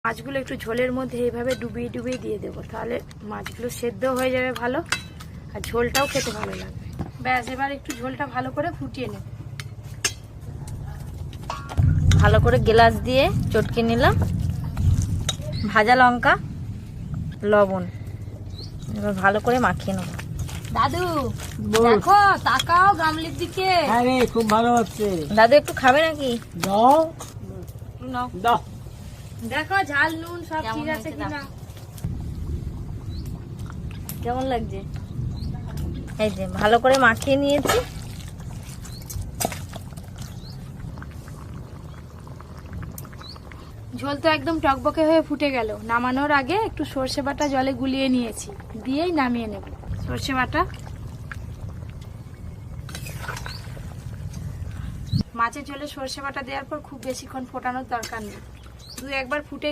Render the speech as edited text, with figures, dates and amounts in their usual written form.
মাছগুলো একটু ঝোলের মধ্যে এইভাবে ডুবিয়ে ডুবিয়ে দিয়ে দেবো, তাহলে মাছগুলো সেদ্ধ হয়ে যাবে ভালো, আর ঝোলটাও খেতে ভালো লাগবে। ব্যাস, এবার একটু ঝোলটা ভালো করে ফুটিয়ে নেব। ভালো করে গ্লাস দিয়ে চটকে নিলাম, ভাজা লঙ্কা, লবণ, এবার ভালো করে মাখিয়ে নেব। দাদু দেখো, তাকাও গামলির দিকে। আরে খুব ভালো হচ্ছে। দাদু একটু খাবে নাকি? দাও নাও। দাও। দেখো ঝাল নুন সব কেমন ঠিক আছে হয়েছে কিনা। কেমন লাগছে? এই যে ভালো করে মাখিয়ে নিয়েছি। ঝোল তো একদম টকবকে হয়ে ফুটে গেল। নামানোর আগে একটু সর্ষে বাটা জলে গুলিয়ে নিয়েছি, দিয়েই নামিয়ে নেব। সর্ষে বাটা, মাছের ঝোলে সর্ষে বাটা দেওয়ার পর খুব বেশিক্ষণ ফোটানোর দরকার নেই, 2-1 বার ফুটে